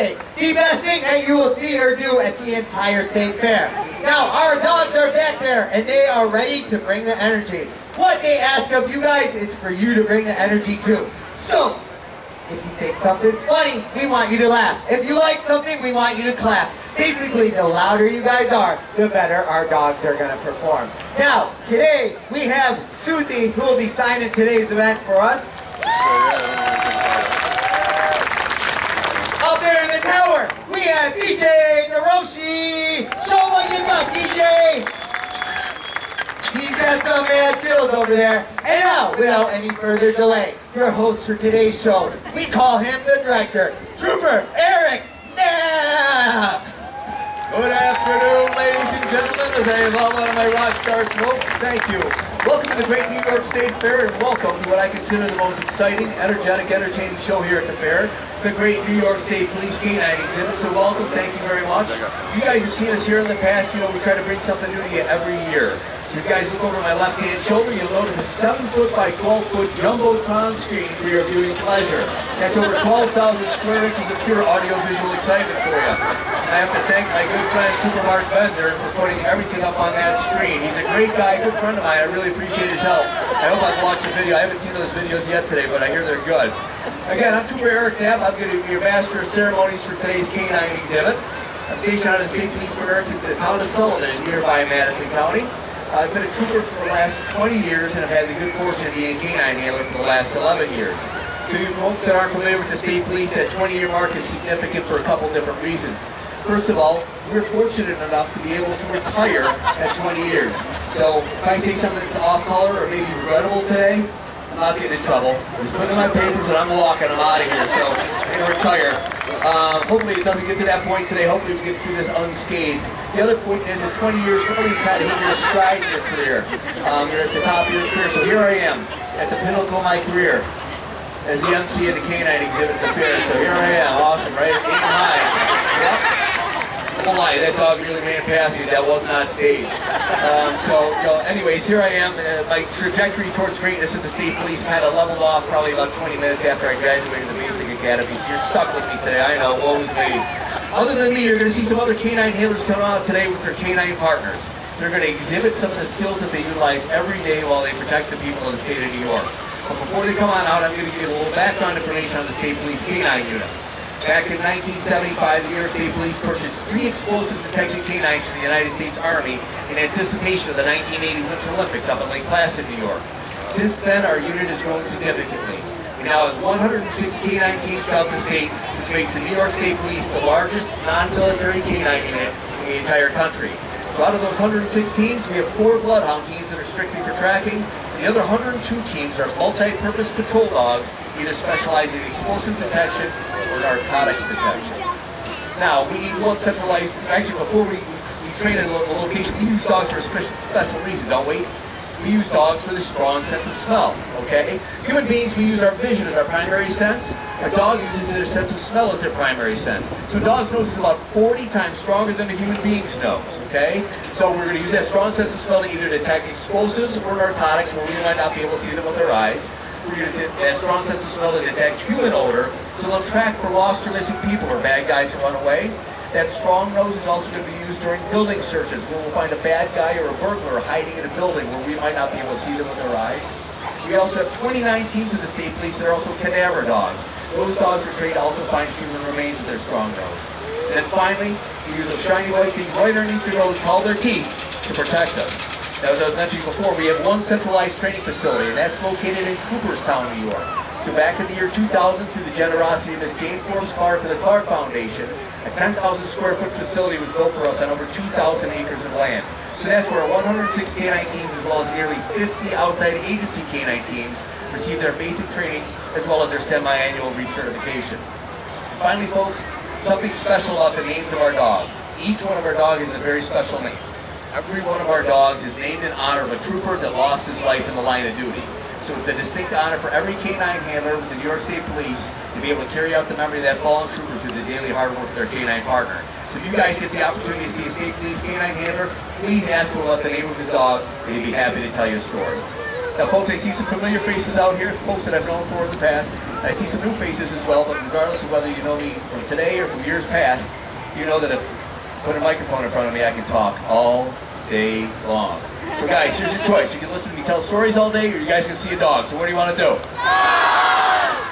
say, the best thing that you will see or do at the entire state fair. Now, our dogs are back there, and they are ready to bring the energy. What they ask of you guys is for you to bring the energy too. So, if you think something's funny, we want you to laugh. If you like something, we want you to clap. Basically, the louder you guys are, the better our dogs are going to perform. Now, today, we have Susie, who will be signing today's event for us. Up there in the tower, we have DJ Naroshi. Show them what you got, DJ. He's got some mad skills over there. And now, without any further delay, your host for today's show, we call him the director, Trooper Eric Knapp. Good afternoon, ladies and gentlemen, as I evolve out of my rock star smoke. Thank you. Welcome to the great New York State Fair, and welcome to what I consider the most exciting, energetic, entertaining show here at the fair, the great New York State Police Canine exhibit. So welcome, thank you very much. You guys have seen us here in the past. You know, we try to bring something new to you every year. So if you guys look over my left-hand shoulder, you'll notice a 7-foot by 12-foot Jumbotron screen for your viewing pleasure. That's over 12,000 square inches of pure audio-visual excitement for you. I have to thank my good friend, Trooper Mark Bender, for putting everything up on that screen. He's a great guy, good friend of mine. I really appreciate his help. I hope I've watched the video. I haven't seen those videos yet today, but I hear they're good. Again, I'm Trooper Eric Knapp. I'm going to be your master of ceremonies for today's canine exhibit. I'm stationed out of the State Police Barracks in the town of Sullivan in nearby Madison County. I've been a trooper for the last 20 years, and I've had the good fortune of being a canine handler for the last 11 years. So you folks that aren't familiar with the State Police, that 20-year mark is significant for a couple different reasons. First of all, we're fortunate enough to be able to retire at 20 years. So if I say something that's off-color or maybe regrettable today, I'm not getting in trouble. I'm just putting in my papers and I'm walking, I'm out of here, so I'm going to retire. Hopefully it doesn't get to that point today. Hopefully we get through this unscathed. The other point is that 20 years, really kind of hit your stride in your career. You're at the top of your career. So here I am, at the pinnacle of my career, as the MC of the canine exhibit at the fair. So here I am, awesome, right? Aim high. Yep. Oh my, that dog really ran past me. That was not staged. Anyways, here I am. My trajectory towards greatness in the State Police kind of leveled off probably about 20 minutes after I graduated the basic academy. So you're stuck with me today. I know, woe is me. Other than me, you're going to see some other canine handlers come out today with their canine partners. They're going to exhibit some of the skills that they utilize every day while they protect the people of the state of New York. But before they come on out, I'm going to give you a little background information on the State Police Canine Unit. Back in 1975, the New York State Police purchased 3 explosives detection canines from the United States Army in anticipation of the 1980 Winter Olympics up in Lake Placid, New York. Since then, our unit has grown significantly. We now have 106 canine teams throughout the state, which makes the New York State Police the largest non-military canine unit in the entire country. So out of those 106 teams, we have 4 bloodhound teams that are strictly for tracking. The other 102 teams are multi-purpose patrol dogs, either specializing in explosive detection or narcotics detection. Now, we need one centralized, actually before we train in a location, we use dogs for a special reason, don't we? We use dogs for the strong sense of smell, okay? Human beings, we use our vision as our primary sense. A dog uses their sense of smell as their primary sense. So a dog's nose is about 40 times stronger than a human being's nose, okay? So we're going to use that strong sense of smell to either detect explosives or narcotics where we might not be able to see them with our eyes. We're going to use that strong sense of smell to detect human odor, so they'll track for lost or missing people or bad guys who run away. That strong nose is also going to be used during building searches, where we'll find a bad guy or a burglar hiding in a building where we might not be able to see them with our eyes. We also have 29 teams of the State Police that are also cadaver dogs. Those dogs are trained to also find human remains with their strong nose. And then finally, we use those shiny white things right underneath your nose called their teeth to protect us. Now, as I was mentioning before, we have one centralized training facility, and that's located in Cooperstown, New York. So back in the year 2000, through the generosity of Miss Jane Forbes Clark and the Clark Foundation, a 10,000 square foot facility was built for us on over 2,000 acres of land. So that's where 106 canine teams, as well as nearly 50 outside agency canine teams, receive their basic training, as well as their semi-annual recertification. And finally, folks, something special about the names of our dogs. Each one of our dogs is a very special name. Every one of our dogs is named in honor of a trooper that lost his life in the line of duty. So it's a distinct honor for every canine handler with the New York State Police to be able to carry out the memory of that fallen trooper through the daily hard work of their canine partner. So if you guys get the opportunity to see a State Police canine handler, please ask him about the name of his dog, and he'd be happy to tell you a story. Now folks, I see some familiar faces out here, folks that I've known for in the past. I see some new faces as well, but regardless of whether you know me from today or from years past, you know that if I put a microphone in front of me, I can talk all day long. So guys, here's your choice. You can listen to me tell stories all day, or you guys can see a dog. So what do you want to do?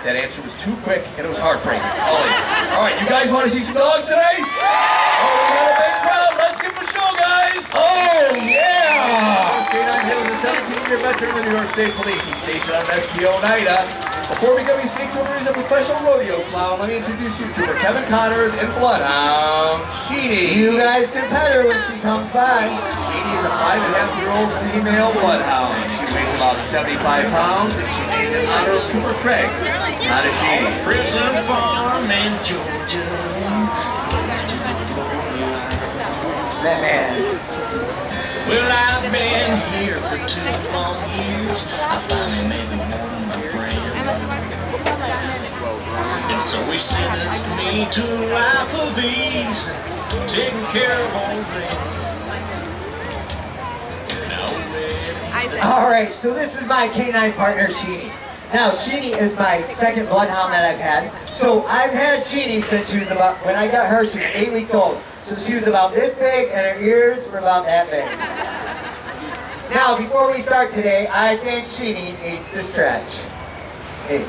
That answer was too quick, and it was heartbreaking. All right, you guys want to see some dogs today? Oh, we got a big crowd. Let's give them a show, guys. Oh, yeah! Canine Hill is a 17-year veteran of the New York State Police. He's stationed on SPO Oneida. Before becoming state trooper, he's a professional rodeo clown. Let me introduce you to Kevin Connors and Bloodhound Sheenie. You guys can pet her when she comes by. Sheenie is a 5.5-year-old female bloodhound. She weighs about 75 pounds, and she's named in honor of Trooper Craig. Not a Sheenie. Prison farm in Georgia. Close to the Florida line. That man. Well, I've been here for 2 long years. I finally made the one my friend. And so he sentenced me to a life of ease, taking care of all them. All right, so this is my canine partner, Sheenie. Now, Sheenie is my second bloodhound that I've had. So I've had Sheenie since she was about, when I got her, she was 8 weeks old. So she was about this big, and her ears were about that big. Now, before we start today, I think Sheenie needs to stretch. Hey.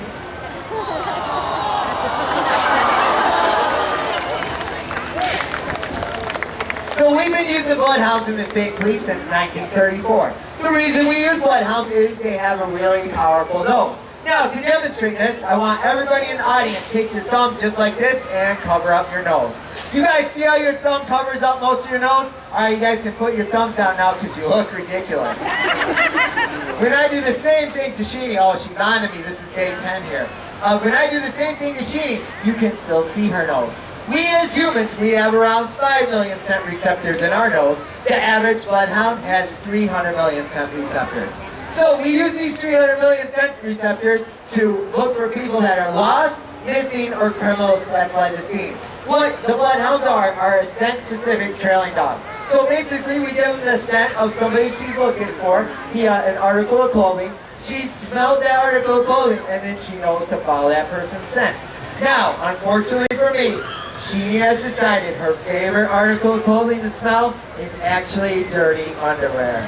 So we've been using bloodhounds in the state police since 1934. The reason we use bloodhounds is they have a really powerful nose. Now, to demonstrate this, I want everybody in the audience to take your thumb just like this and cover up your nose. Do you guys see how your thumb covers up most of your nose? All right, you guys can put your thumbs down now because you look ridiculous. When I do the same thing to Sheenie, oh, she's on to me, this is day 10 here. When I do the same thing to Sheenie, you can still see her nose. We as humans, we have around 5 million scent receptors in our nose. The average bloodhound has 300 million scent receptors. So we use these 300 million scent receptors to look for people that are lost, missing, or criminals that fled the scene. What the bloodhounds are a scent-specific trailing dog. So basically, we give them the scent of somebody she's looking for, an article of clothing. She smells that article of clothing, and then she knows to follow that person's scent. Now, unfortunately for me, she has decided her favorite article of clothing to smell is actually dirty underwear.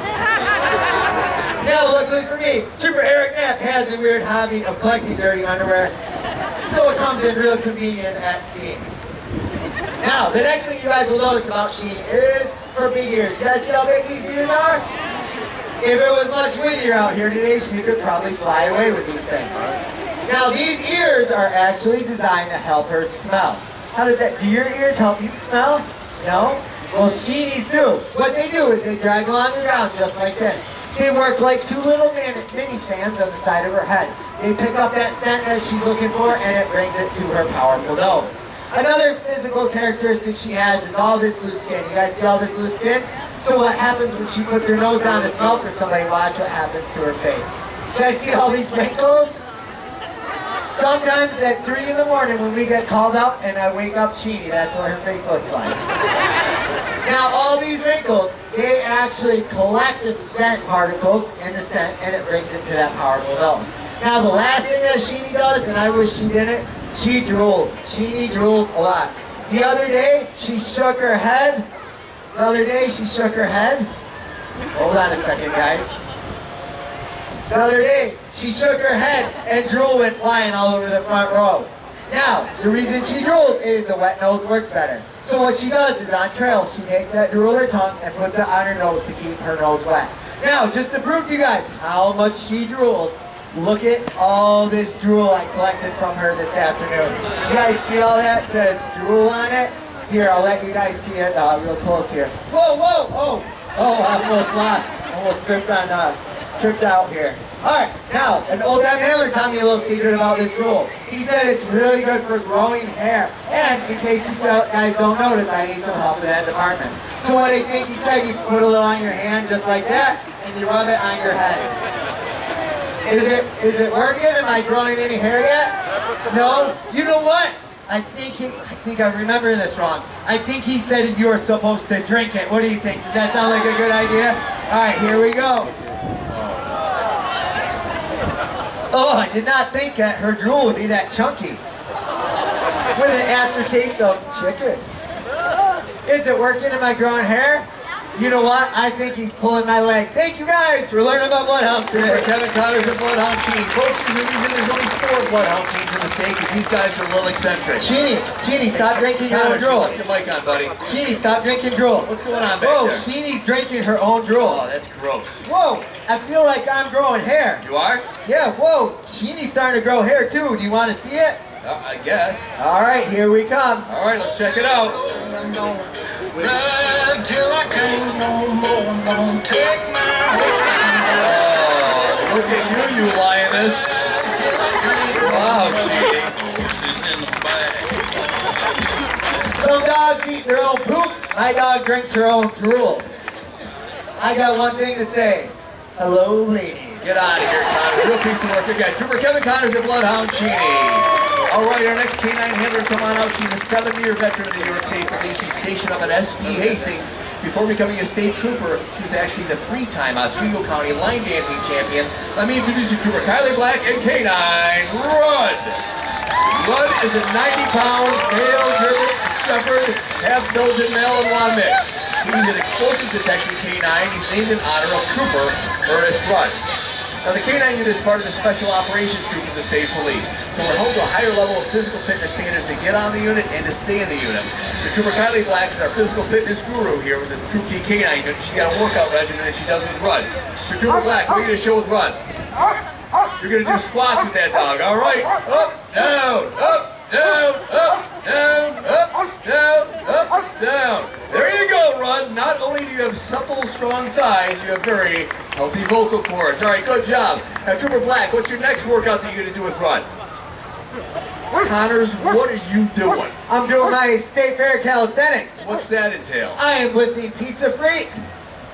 Now, luckily for me, Trooper Eric Knapp has a weird hobby of collecting dirty underwear, so it comes in real convenient at scenes. Now, the next thing you guys will notice about Sheenie is her big ears. You guys see how big these ears are? If it was much windier out here today, she could probably fly away with these things. Now, these ears are actually designed to help her smell. How does that, do your ears help you smell? No? Well, Sheenies do. What they do is they drag along the ground just like this. They work like 2 little mini fans on the side of her head. They pick up that scent that she's looking for, and it brings it to her powerful nose. Another physical characteristic she has is all this loose skin. You guys see all this loose skin? So what happens when she puts her nose down to smell for somebody? Watch what happens to her face. You guys see all these wrinkles? Sometimes at 3 in the morning when we get called up and I wake up Sheenie, that's what her face looks like. Now all these wrinkles, they actually collect the scent particles in the scent, and it brings it to that powerful nose. Now the last thing that Sheenie does, and I wish she didn't, she drools. Sheenie drools a lot. The other day, she shook her head. Hold on a second, guys. The other day, she shook her head and drool went flying all over the front row. Now, the reason she drools is the wet nose works better. So what she does is on trail, she takes that drool with her tongue and puts it on her nose to keep her nose wet. Now, just to prove to you guys how much she drools, look at all this drool I collected from her this afternoon. You guys see all that? It says drool on it. Here, I'll let you guys see it real close here. Whoa, whoa, oh, I almost lost. Almost tripped out here. Alright, now, an old-time handler told me a little secret about this drool. He said it's really good for growing hair. And in case you guys don't notice, I need some help in that department. So what I think he said, you put a little on your hand just like that, and you rub it on your head. Is it working? Am I growing any hair yet? No? You know what? I think I remember this wrong. I think he said you were supposed to drink it. What do you think? Does that sound like a good idea? Alright, here we go. Oh, I did not think that her drool would be that chunky. With an aftertaste of chicken. Is it working? Am I growing hair? You know what? I think he's pulling my leg. Thank you guys for learning about bloodhounds today. Kevin Connors and Bloodhound team. Folks, there's a reason there's only 4 Bloodhound teams in the state because these guys are a little eccentric. Sheenie, stop drinking your own Connors, you drool. left your mic on, buddy. Sheenie, stop drinking drool. What's going on back Whoa, there? Sheenie's drinking her own drool. Oh, that's gross. Whoa, I feel like I'm growing hair. You are? Yeah, whoa, Sheenie's starting to grow hair too. Do you want to see it? I guess. All right, here we come. All right, let's check it out. Ride till I can't no more. Gonna take my Oh, look at you lioness. till I can't. Wow, Sheenie. Horses in the back. Some dogs eat their own poop. My dog drinks her own drool. I got one thing to say. Hello, ladies. Get out of here, Connors. Real piece of work again. Trooper Kevin Connors and Bloodhound Sheenie. All right, our next Canine handler, come on out. She's a 7-year veteran of the New York State Police. She's stationed up at SP Hastings. Before becoming a state trooper, she was actually the 3-time Oswego County line dancing champion. Let me introduce you to Trooper Kylie Black and Canine Rudd. Rudd is a 90-pound male German Shepherd, half-Belgian male and lawn mix. He's an explosive detecting canine. He's named in honor of Trooper Ernest Rudd. Now, the Canine unit is part of the Special Operations Group of the State Police, so we're held to a higher level of physical fitness standards to get on the unit and to stay in the unit. So Trooper Kylie Black is our physical fitness guru here with this Troop D Canine unit. She's got a workout regimen that she does with Rudd. So Trooper Black, we're going to show with Rudd. You're going to do squats with that dog, all right? Up, down, up, down, up, down, up, down, up, down. There you go, Rudd. Not only do you have supple, strong thighs, you have very healthy vocal cords. All right, good job. Now, Trooper Black, what's your next workout that you're going to do with Rudd? Connors, what are you doing? I'm doing my State Fair calisthenics. What's that entail? I am lifting pizza freak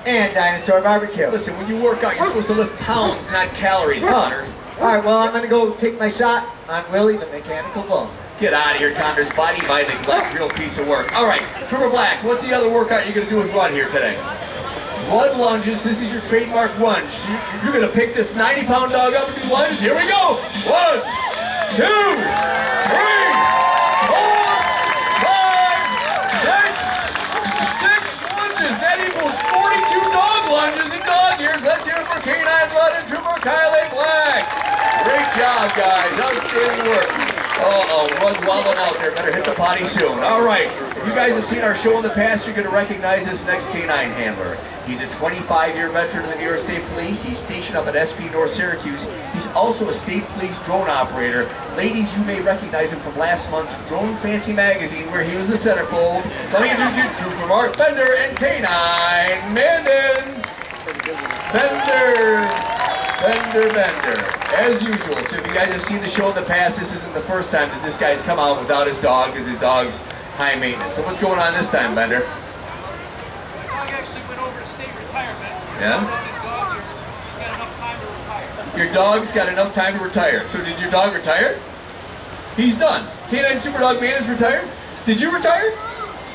and dinosaur barbecue. Listen, when you work out, you're supposed to lift pounds, not calories, Connors. All right, well, I'm going to go take my shot on Willie the Mechanical Bull. Get out of here, Connors. Body by neglect, real piece of work. All right, Trooper Black, what's the other workout you're going to do with Rudd here today? Rudd lunges. This is your trademark lunge. You're going to pick this 90-pound dog up and do lunges. Here we go. 1, 2, 3, 4, 5, 6 lunges. That equals 42 dog lunges in dog years. Let's hear it for Canine Rudd and Trooper Kylie Black. Great job, guys. Outstanding work. Uh-oh, Rudd's wobbling out there. Better hit the potty soon. All right. If you guys have seen our show in the past, you're going to recognize this next canine handler. He's a 25-year veteran of the New York State Police. He's stationed up at SP North Syracuse. He's also a state police drone operator. Ladies, you may recognize him from last month's Drone Fancy magazine, where he was the centerfold. Let me introduce you to Trooper Mark Bender and Canine Mandan. Bender. As usual, so if you guys have seen the show in the past, this isn't the first time that this guy's come out without his dog, because his dog's high maintenance. So what's going on this time, Bender? My dog actually went over to state retirement. Yeah? He's got enough time to retire. Your dog's got enough time to retire. So did your dog retire? He's done. Canine Superdog Man is retired? Did you retire?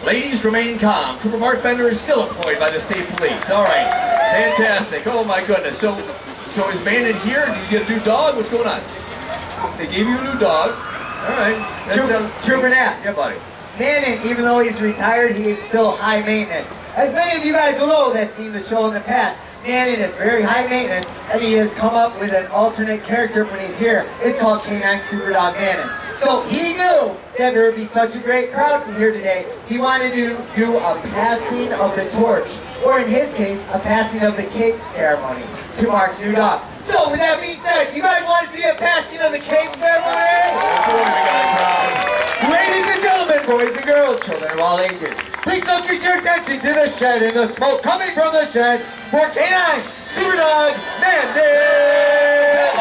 Ladies, remain calm. Trooper Mark Bender is still employed by the state police. All right, fantastic. Oh my goodness. So is Mandan here? Did you get a new dog? What's going on? They gave you a new dog. All right. That sounds... Trooper Nat. Yeah, buddy. Mandan, even though he's retired, he is still high maintenance. As many of you guys will know that seen the show in the past, Mandan is very high maintenance, and he has come up with an alternate character when he's here. It's called Canine Superdog Mandan. So he knew that there would be such a great crowd here today. He wanted to do a passing of the torch, or in his case, a passing of the cake ceremony to Mark's new dog. So with that being said, you guys want to see a passing of the cake ceremony? Ladies and gentlemen, boys and girls, children of all ages, please focus your attention to the shed and the smoke coming from the shed for Canine Superdog Mandan!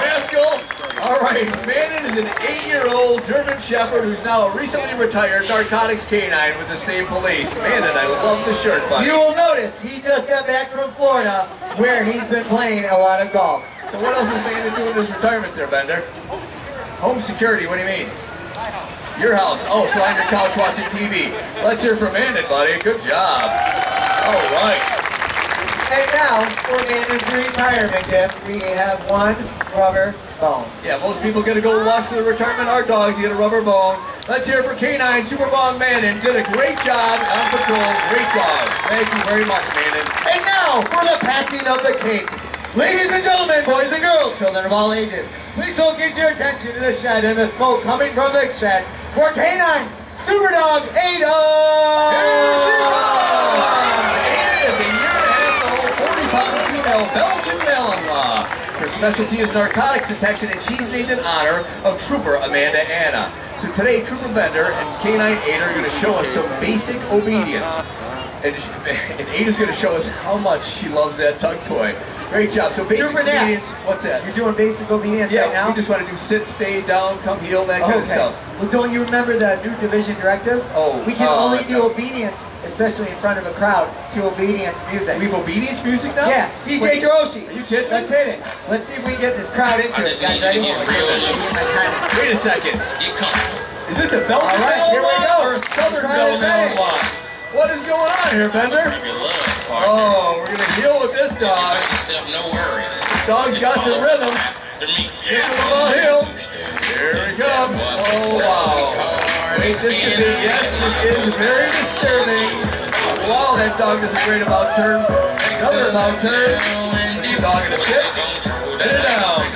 Rascal! All right, Mandan is an 8-year-old German Shepherd who's now a recently retired narcotics canine with the state police. Mandan, I love the shirt, buddy. You will notice he just got back from Florida, where he's been playing a lot of golf. So what else is Mandan doing in his retirement there, Bender? Home security, what do you mean? Your house. Oh, so on your couch watching TV. Let's hear from Mandan, buddy. Good job. All right. And now, for mandatory retirement gift, we have one rubber bone. Yeah, most people get to go watch for the retirement. Our dogs get a rubber bone. Let's hear it for Canine Super Bong Mandan. Did a great job on patrol. Great dog. Thank you very much, Mandan. And now, for the passing of the cake. Ladies and gentlemen, boys and girls, children of all ages, please focus your attention to the shed and the smoke coming from the shed for Canine Super Dog Ada! Here she comes! Ada is a year-and-a-half-old, 40-pound female Belgian Malinois. Her specialty is narcotics detection, and she's named in honor of Trooper Amanda Anna. So today, Trooper Bender and Canine Ada are going to show us some basic obedience. And Ada's going to show us how much she loves that tug toy. Great job. So basic Trooper obedience, what's that? You're doing basic obedience right now? Yeah, we just want to do sit, stay, down, come, heel, that kind of stuff. Well, don't you remember the new division directive? Oh, we can only do obedience, especially in front of a crowd, to obedience music. We have obedience music now? Yeah, DJ Hiroshi. Are you kidding? Let's hit it. Let's see if we can get this crowd into I it. just Guys, need ready? you to get real loose. Wait a second. Get comfortable. Is this a Belgian All right, here we Malinois go. or a Southern Try it, Malinois? What is going on here, Bender? Bring your love, partner. Oh, we're gonna heal with this dog. Make yourself no worries. Dog's got some rhythm. After me. Come heel. Here we come. Oh wow. Wait, this could be, yes, this is very disturbing. Wow, that dog is great about turn. Another about turn. This is a dog in a sit. Set it down.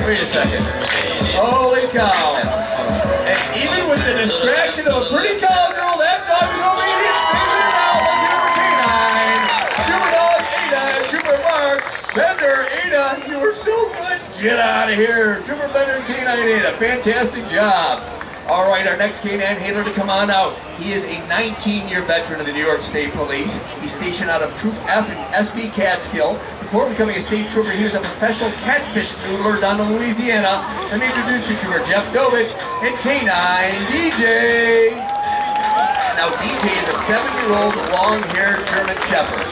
Wait a second. Holy cow. And even with the distraction of a pretty cowgirl, that dog is obedient. Stays there now. Let's hear it for Canine. Trooper Dog, Ada, Trooper Mark, Bender, Ada, you were so good. Get out of here. Trooper Bender and Canine Ada, fantastic job. All right, our next canine handler to come on out. He is a 19-year veteran of the New York State Police. He's stationed out of Troop F and SB Catskill. Before becoming a state trooper, he was a professional catfish noodler down in Louisiana. Let me introduce you to her, Jeff Dovich and Canine DJ. Now, DJ is a 7-year-old long-haired German Shepherd.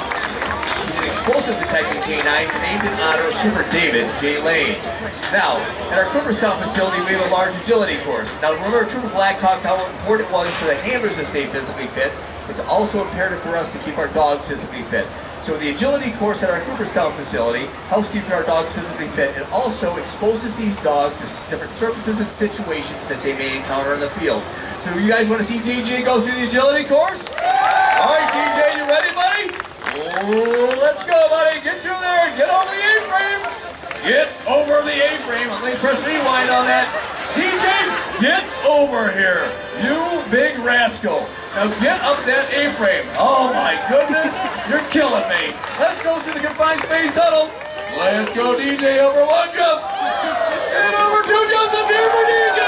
He's an explosives detecting canine named in honor of Trooper David J. Lane. Now, at our Cooperstown facility, we have a large agility course. Now, remember Trooper Black talked how important it was for the handlers to stay physically fit. It's also imperative for us to keep our dogs physically fit. So the agility course at our Cooperstown facility helps keep our dogs physically fit. It also exposes these dogs to different surfaces and situations that they may encounter in the field. So you guys want to see DJ go through the agility course? All right, DJ, you ready, buddy? Oh, let's go, buddy. Get through there. Get over the A-frame. Get over the A-frame. I'm going to press rewind on that. DJ, get over here. You big rascal. Now get up that A-frame. Oh my goodness, you're killing me. Let's go through the confined space tunnel. Let's go, DJ, over one jump. And over two jumps. Let's hear it for DJ.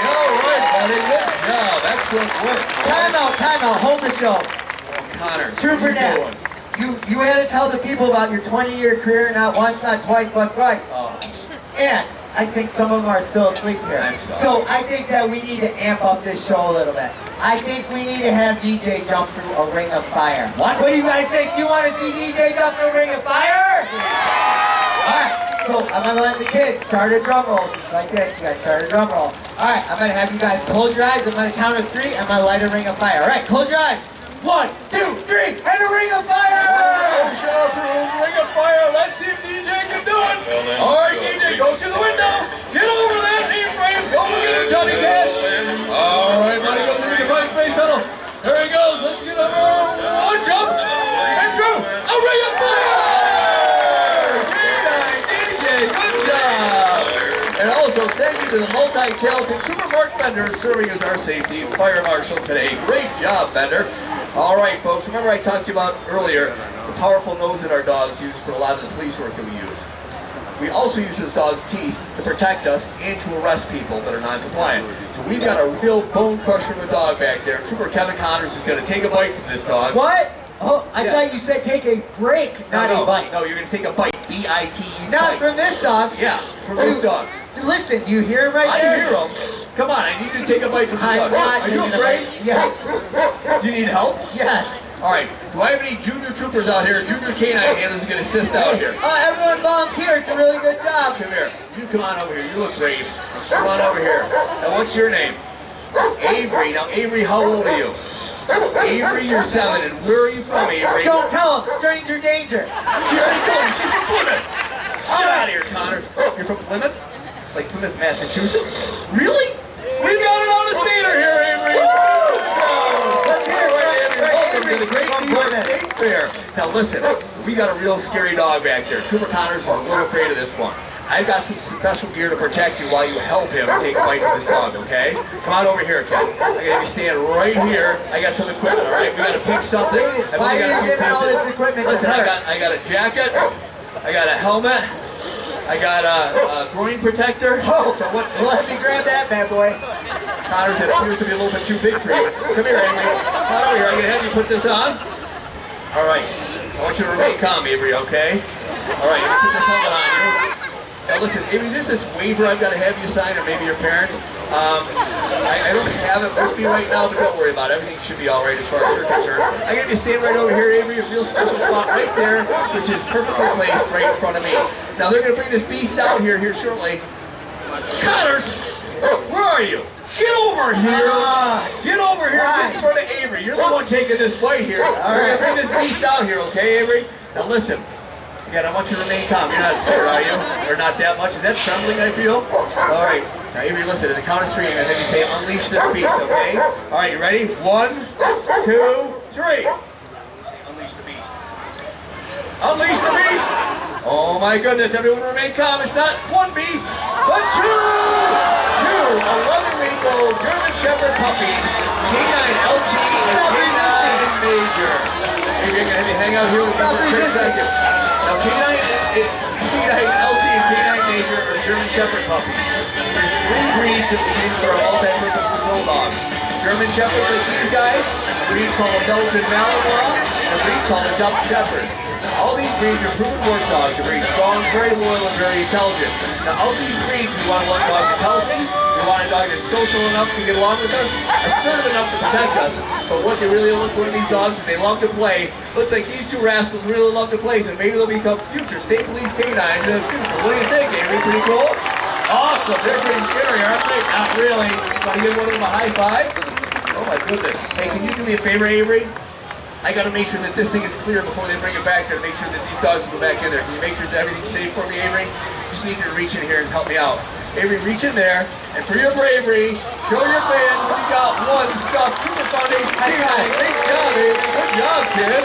All right, buddy, good job. Excellent work. Time out, hold the show. Connor, Trooper Nat, you had to tell the people about your 20-year career, not once, not twice, but thrice. Oh. And I think some of them are still asleep here. I'm sorry. So I think that we need to amp up this show a little bit. I think we need to have DJ jump through a ring of fire. What? What do you guys think? You want to see DJ jump through a ring of fire? Alright, so I'm going to let the kids start a drum roll, just like this. You guys start a drum roll. Alright, I'm going to have you guys close your eyes. I'm going to count to 3. I'm going to light a ring of fire. Alright, close your eyes. 1, 2, 3, and a ring of fire! Ring of fire. Let's see if DJ can do it. All right, DJ, go through the window. Get over that A-frame. Go get it, Johnny Cash. All right, buddy, go through the confined space tunnel. There he goes. Let's get over one jump and through a ring of fire. DJ, good job. And also, thank you to the multi-talented Trooper Mark Bender serving as our safety fire marshal today. Great job, Bender. All right, folks, remember I talked to you about earlier the powerful nose that our dogs use for a lot of the police work that we use. We also use those dogs' teeth to protect us and to arrest people that are non-compliant. So we've got a real bone crusher of a dog back there. Trooper Kevin Connors is going to take a bite from this dog. What? Oh, I thought you said take a break, not a bite. No, you're going to take a bite. B-I-T-E. Not from this dog. Yeah, from this dog. Listen, do you hear him right there? I hear him. Come on, I need you to take a bite from this I'm dog. not Are you taking a afraid? bite. Yes. You need help? Yes. All right. Do I have any junior troopers out here? Junior canine handlers going to assist out here. Everyone volunteer. It's a really good job. Come here. You come on over here. You look brave. Come on over here. Now, what's your name? Avery. Now, Avery, how old are you? Avery, you're 7, and where are you from, Avery? Don't tell him, stranger danger. She already told me, she's from Plymouth. Get out of here, Connors. You're from Plymouth? Like Plymouth, Massachusetts? Really? We've got an out-of-stater here, Avery. Welcome to the Great New York State Fair. Now listen, we got a real scary dog back there. Trooper Connors is a little afraid of this one. I've got some special gear to protect you while you help him take a bite from this dog, okay? Come on over here, kid. I'm gonna have you stand right here. I got some equipment, all right? We gotta pick something. I've Why only are got a you few giving all pieces. this equipment to Listen, her? I got a jacket. I got a helmet. I got a groin protector. Oh, So what? let me grab that bad boy. Connors, it appears to be a little bit too big for you. Come here, Avery. Come on over here. I'm gonna have you put this on. All right. I want you to remain calm, Avery, okay? All right, I'm gonna put this helmet on you. Now listen, Avery, there's this waiver I've got to have you sign, or maybe your parents. I don't have it with me right now, but don't worry about it. Everything should be all right as far as you're concerned. I'm gonna be standing right over here, Avery, a real special spot right there, which is perfectly placed right in front of me. Now they're gonna bring this beast out here shortly. Connors, where are you? Get over here! Get over here and get in front of Avery. You're the one taking this bite here. We're gonna bring this beast out here, okay, Avery? Now listen. Again, I want you to remain calm. You're not scared, are you? Or not that much? Is that trembling, I feel? All right. Now, Avery, listen. At the count of 3, I'm going to have you say, unleash this beast, okay? All right, you ready? 1, 2, 3. Say, unleash the beast. Unleash the beast! Oh, my goodness. Everyone remain calm. It's not 1 beast, but 2! 2 11-week-old German Shepherd puppies, Canine LT and Canine Major. Maybe you're going to have you hang out here with me for a quick second. Now, Canine LT and Canine Major are German Shepherd puppies. There's 3 breeds that stand for multi-purpose patrol dogs. German Shepherds like these guys, a breed called a Belgian Malinois, and a breed called a Dutch Shepherd. All these breeds are proven work dogs. They're very strong, very loyal, and very intelligent. Now, of these breeds, we want one dog that's healthy, we want a dog that's social enough to get along with us, assertive enough to protect us, but what they really look for in these dogs is they love to play. Looks like these 2 rascals really love to play, so maybe they'll become future state police canines in the future. What do you think, Avery? Pretty cool? Awesome. They're pretty scary, aren't they? Not really. Want to give one of them a high five? Oh my goodness. Hey, can you do me a favor, Avery? I got to make sure that this thing is clear before they bring it back there to make sure that these dogs will go back in there. Can you make sure that everything's safe for me, Avery? Just need you to reach in here and help me out. Avery, reach in there, and for your bravery, show your fans what you got. 1 stuffed Trooper Foundation canine. Great job, Avery. Good job, kid.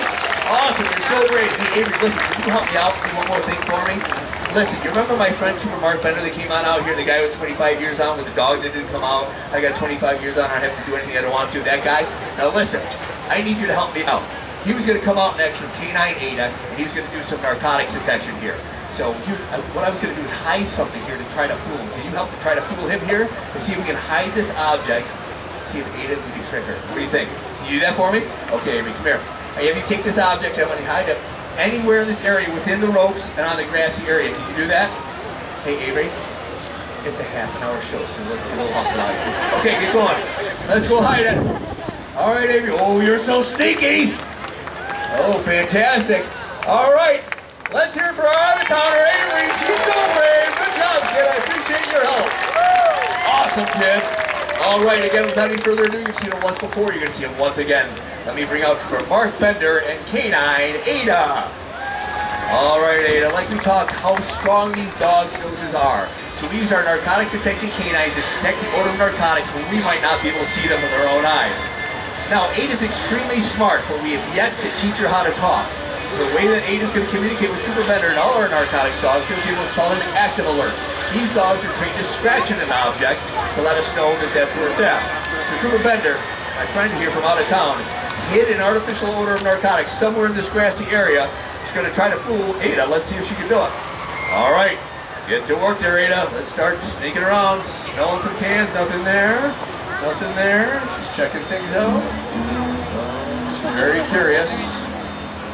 Awesome, you're so great. Hey, Avery, listen, can you help me out? Do one more thing for me? Listen, you remember my friend Trooper Mark Bender that came on out here, the guy with 25 years on with the dog that didn't come out? I got 25 years on, I don't have to do anything I don't want to. That guy? Now listen, I need you to help me out. He was going to come out next with Canine Ada, and he was going to do some narcotics detection here. So what I was going to do is hide something here to try to fool him. Can you help to try to fool him here and see if we can hide this object, see if Ada, we can trick her? What do you think? Can you do that for me? Okay, Amy, come here. I have you take this object, I'm going to hide it anywhere in this area within the ropes and on the grassy area. Can you do that? Hey, Avery, it's a half-an-hour show, so let's see a little hustle out here. Okay, get going. Let's go hide it. All right, Avery. Oh, you're so sneaky. Oh, fantastic. All right, let's hear it for our out-of-towner, Avery. She's so brave. Good job, kid. I appreciate your help. Awesome, kid. All right, again, without any further ado, you've seen him once before. You're going to see him once again. Let me bring out Trooper Mark Bender and Canine Ada. All right, Ada, like we talked, how strong these dogs' noses are. So we use our narcotics detecting canines to detect the odor of narcotics when we might not be able to see them with our own eyes. Now, Ada's extremely smart, but we have yet to teach her how to talk. The way that Ada's going to communicate with Trooper Bender and all our narcotics dogs is going to be what's called an active alert. These dogs are trained to scratch at an object to let us know that that's where it's at. So Trooper Bender, my friend here from out of town, hid an artificial odor of narcotics somewhere in this grassy area. She's going to try to fool Ada. Let's see if she can do it. All right, get to work there, Ada. Let's start sneaking around, smelling some cans. Nothing there. Nothing there. She's checking things out. She's very curious.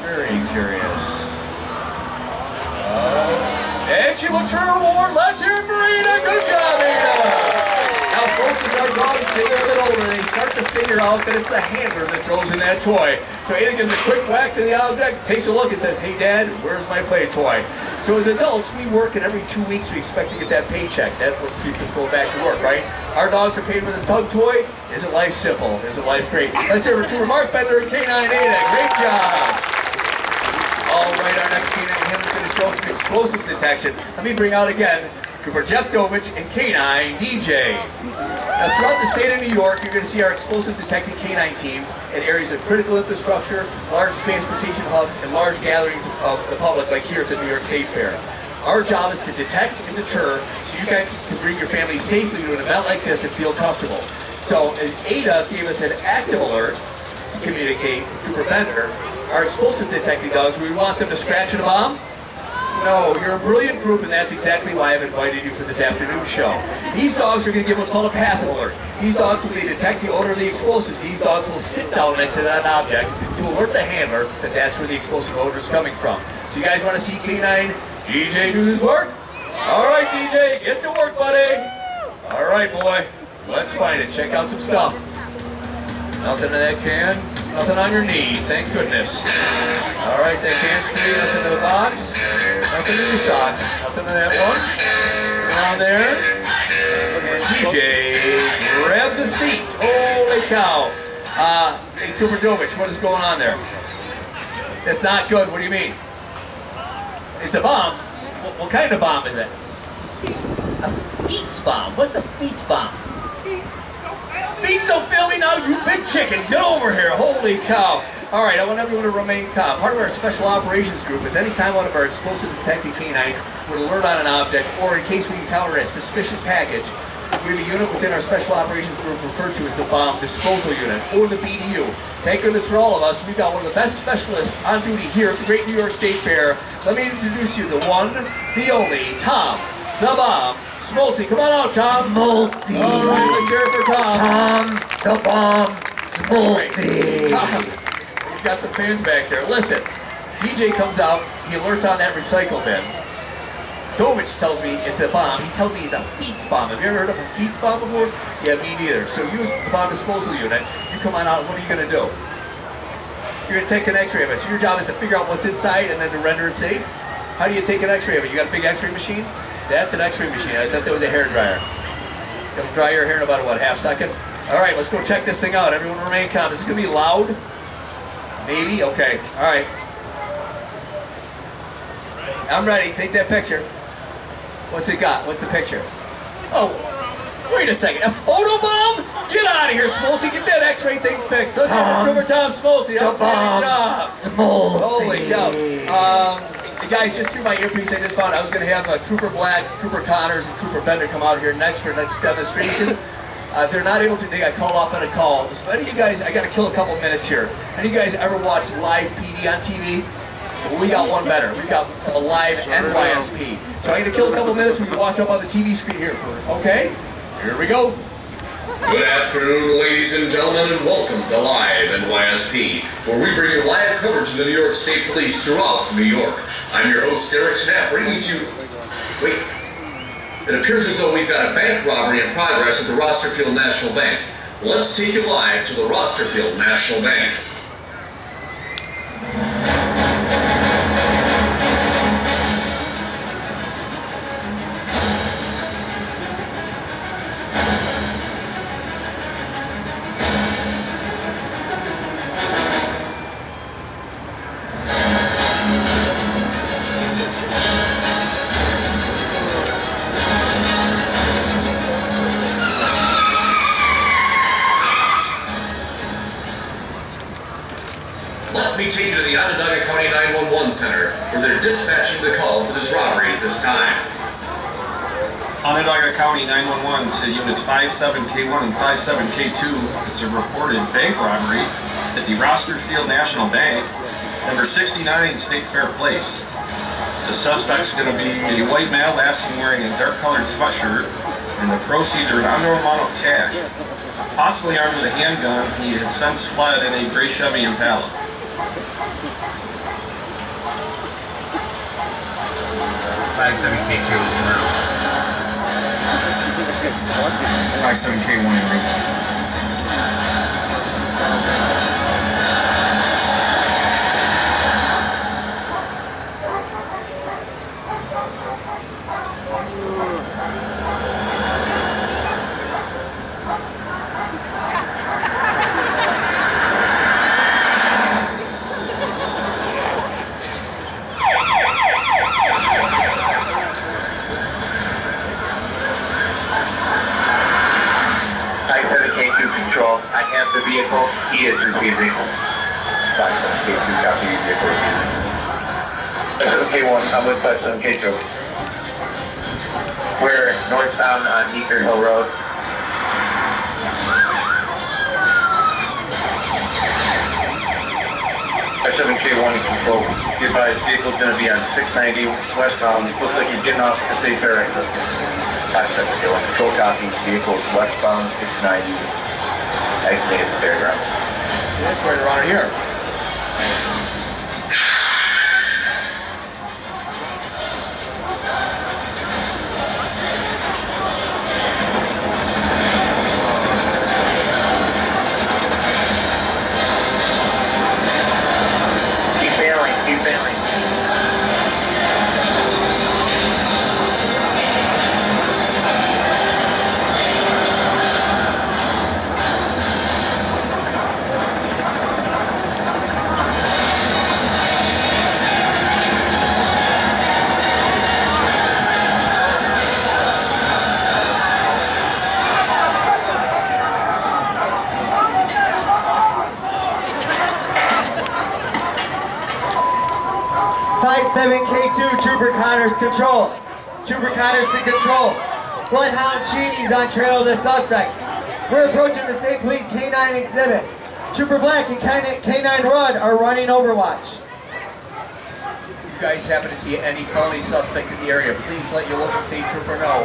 Very curious. And she looks for her reward. Let's hear it for Ada. Good job, Ada. Now, folks, as our dogs, they get a bit older, they start to figure out that it's the handler that throws in that toy. So Ada gives a quick whack to the object, takes a look and says, hey Dad, where's my play toy? So as adults, we work and every 2 weeks we expect to get that paycheck. That's what keeps us going back to work, right? Our dogs are paid with a tug toy. Isn't life simple? Isn't life great? Let's hear it for Trooper Mark Bender and Canine Ada. Great job. All right, our next Canine handler is going to show some explosives detection. Let me bring out again Trooper Jeff Dovich and Canine DJ. Now, throughout the state of New York, you're going to see our explosive detecting canine teams in areas of critical infrastructure, large transportation hubs, and large gatherings of the public, like here at the New York State Fair. Our job is to detect and deter so you guys can bring your family safely to an event like this and feel comfortable. So, as Ada gave us an active alert to communicate with Trooper Bender, our explosive detecting dogs, we want them to scratch at a bomb? No, you're a brilliant group, and that's exactly why I've invited you for this afternoon show. These dogs are going to give what's called a passive alert. These dogs, when they detect the odor of the explosives, these dogs will sit down next to that object to alert the handler that that's where the explosive odor is coming from. So you guys want to see Canine DJ do his work? All right, DJ, get to work, buddy. All right, boy, let's find it. Check out some stuff. Nothing in that can. Nothing on your knee, thank goodness. All right, that can's free, nothing in the box. Nothing in your socks, nothing in that one. Down there. And DJ grabs a seat. Holy cow. Hey, Trooper Dovich, what is going on there? That's not good, what do you mean? It's a bomb? What kind of bomb is it? A Feets bomb. What's a Feets bomb? Feet don't fail me now, you big chicken. Get over here. Holy cow. All right, I want everyone to remain calm. Part of our special operations group is anytime one of our explosives detecting canines would alert on an object, or in case we encounter a suspicious package, we have a unit within our special operations group referred to as the Bomb Disposal Unit, or the BDU. Thank goodness for all of us, we've got one of the best specialists on duty here at the Great New York State Fair. Let me introduce you, the one, the only, Tom, the Bomb Smoltzy. Come on out, Tom. Smoltzy. All right, let's hear it for Tom. Tom, the Bomb Smoltzy. Tom, he's got some fans back there. Listen, DJ comes out, he alerts on that recycle bin. Dovich tells me it's a bomb. He tells me he's a Feets bomb. Have you ever heard of a Feets bomb before? Yeah, me neither. So use the Bomb Disposal Unit. You come on out, what are you going to do? You're going to take an x-ray of it. So your job is to figure out what's inside and then to render it safe. How do you take an x-ray of it? You got a big x-ray machine? That's an x-ray machine. I thought that was a hair dryer. It'll dry your hair in about, what, half second? All right, let's go check this thing out. Everyone remain calm. Is it going to be loud? Maybe? Okay. All right. I'm ready. Take that picture. What's it got? What's the picture? Oh, wait a second. A photo bomb? Get out of here, Smoltzy. Get that x-ray thing fixed. Let's hear from Trooper Tom Smoltzy. Outstanding job. Smoltzy. Holy cow. The guys, just through my earpiece, I just found I was going to have Trooper Black, Trooper Connors, and Trooper Bender come out here next for next demonstration. They're not able to. They got called off on a call. So any of you guys, I got to kill a couple minutes here. Any of you guys ever watch live PD on TV? Well, we got one better. We've got a live NYSP. So I'm going to kill a couple minutes. We can watch up on the TV screen here for it. Okay? Here we go. Good afternoon, ladies and gentlemen, and welcome to Live NYSP, where we bring you live coverage of the New York State Police throughout New York. I'm your host, Derek Schnapp, bringing you... Wait. It appears as though we've got a bank robbery in progress at the Rosterfield National Bank. Let's take you live to the Rosterfield National Bank. Let me take you to the Onondaga County 911 Center, where they're dispatching the call for this robbery at this time. Onondaga County 911 to units 57K1 and 57K2. It's a reported bank robbery at the Rosterfield National Bank, number 69 State Fair Place. The suspect's going to be a white male, last seen wearing a dark-colored sweatshirt, and the proceeds are an unknown amount of cash. Possibly armed with a handgun, he had since fled in a gray Chevy Impala. 57K2. 57K1 en route. Control. I have the vehicle. He is receiving. 57K2, copy vehicle receiving. 57K1, I'm with 57K2. We're northbound on Meeker Hill Road. 57K1 control. Be advised, vehicle's going to be on 690 westbound. Looks like you're getting off the state fair exit. 57K1 control copy. Vehicle's westbound 690. Exiting the fairground. That's right around here. Keep bailing, keep bailing. K2, Trooper Connors control. Trooper Connors to control. Bloodhound Cheney's on trail of the suspect. We're approaching the state police Canine exhibit. Trooper Black and Canine Rudd are running overwatch. If you guys happen to see any felony suspect in the area, please let your local state trooper know.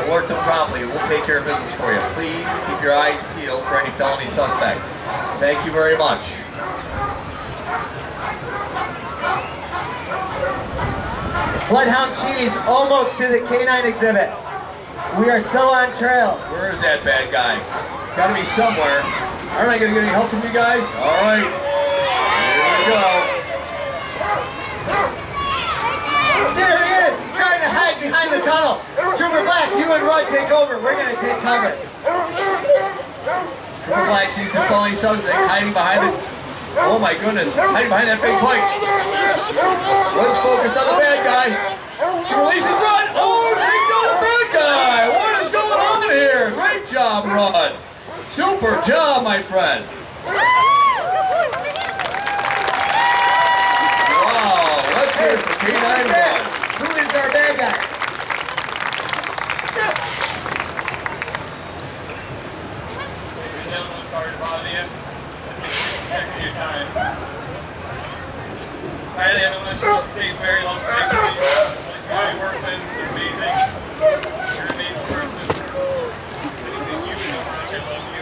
Alert them promptly. We'll take care of business for you. Please keep your eyes peeled for any felony suspect. Thank you very much. Bloodhound Cheney's almost to the Canine exhibit. We are still on trail. Where is that bad guy? Gotta be somewhere. Aren't I gonna get any help from you guys? All right. Here we go. There he is! He's trying to hide behind the tunnel. Trooper Black, you and Rudd take over. We're gonna take cover. Trooper Black sees this felony suspect hiding behind the... Oh my goodness, hiding behind that big pipe. Let's focus on the bad guy. She releases Rudd. Oh, takes down the bad guy. What is going on here? Great job, Rudd. Super job, my friend. Wow, let's hear it for Canine Rudd. Who is our bad guy? Ladies and gentlemen, sorry to bother you. It takes 60 seconds of your time. Highly influential state, very local state police. Police workman, you're amazing. You're an amazing person. Anything you do, how much I love you.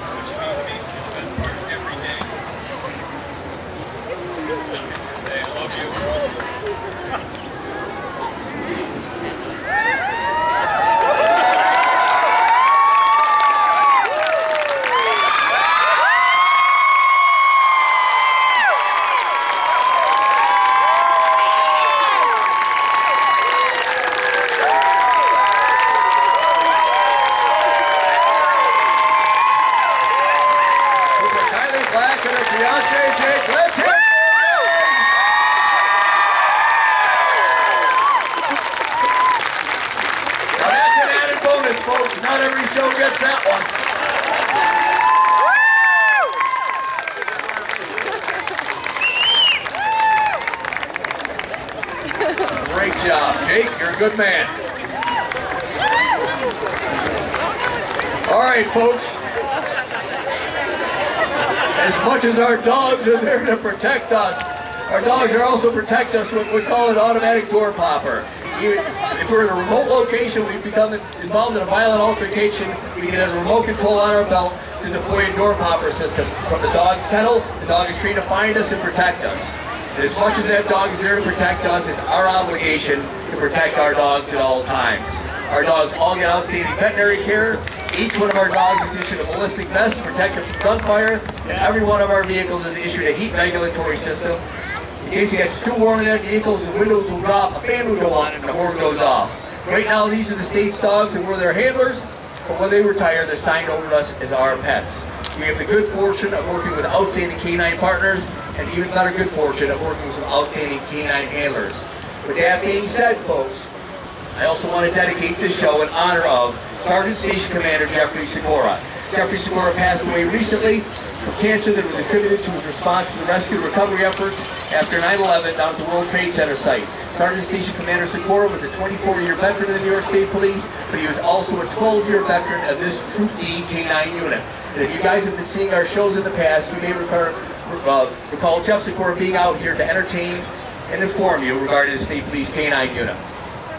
What you mean to me, you're the best part of every day. Nothing to say, I love you. Folks, not every show gets that one. Great job, Jake. You're a good man. All right, folks. As much as our dogs are there to protect us, our dogs are also protect us with what we call an automatic door popper. If we're in a remote location, we become involved in a violent altercation, we get a remote control on our belt to deploy a door popper system. From the dog's kennel, the dog is trained to find us and protect us. And as much as that dog is there to protect us, it's our obligation to protect our dogs at all times. Our dogs all get outstanding veterinary care. Each one of our dogs is issued a ballistic vest to protect them from gunfire, and every one of our vehicles is issued a heat regulatory system. In case it gets too warm in that vehicle, the windows will drop, a fan will go on, and the horn goes off. Right now, these are the state's dogs, and we're their handlers, but when they retire, they're signed over to us as our pets. We have the good fortune of working with outstanding canine partners, and even better good fortune of working with some outstanding canine handlers. With that being said, folks, I also want to dedicate this show in honor of Sergeant Station Commander Jeffrey Sikora. Jeffrey Sikora passed away recently from cancer that was attributed to his response to the rescue and recovery efforts after 9/11 down at the World Trade Center site. Sergeant Station Commander Sikora was a 24-year veteran of the New York State Police, but he was also a 12-year veteran of this Troop D Canine unit. And if you guys have been seeing our shows in the past, you may recall Jeff Sikora being out here to entertain and inform you regarding the State Police Canine unit.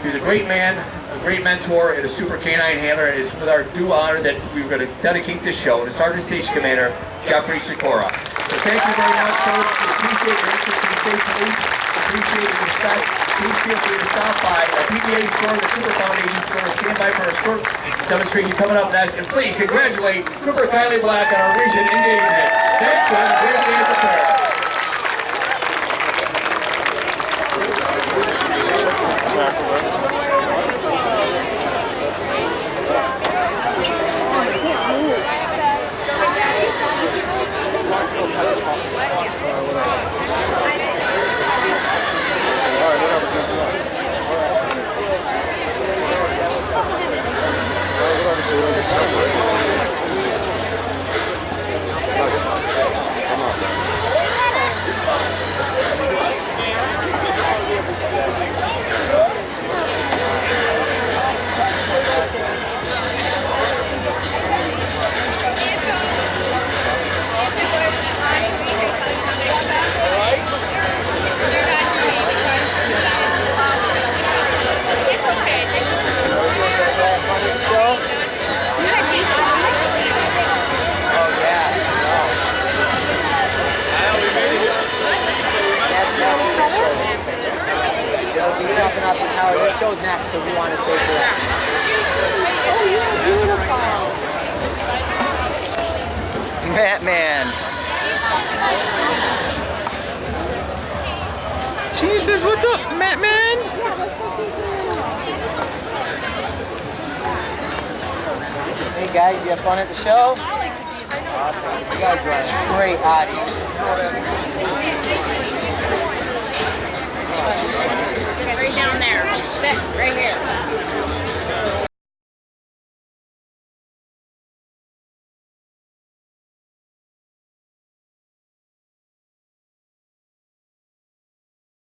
He was a great man, a great mentor, and a super canine handler, and it's with our due honor that we're going to dedicate this show to Sergeant Station Commander Jeffrey Sikora. So thank you very much, folks. We appreciate your interest in the State Police. Appreciate your respect. Please feel free to stop by our PBA store, the Trooper Foundation store. Stand by for a short demonstration coming up next. And please congratulate Trooper Kylie Black on our recent engagement. Thanks, and have a great day at the fair. This show's next, so we want to stay for that. Oh, you're beautiful. Batman. Jesus, what's up, Batman? Hey guys, you have fun at the show? Awesome. You guys are a great audience.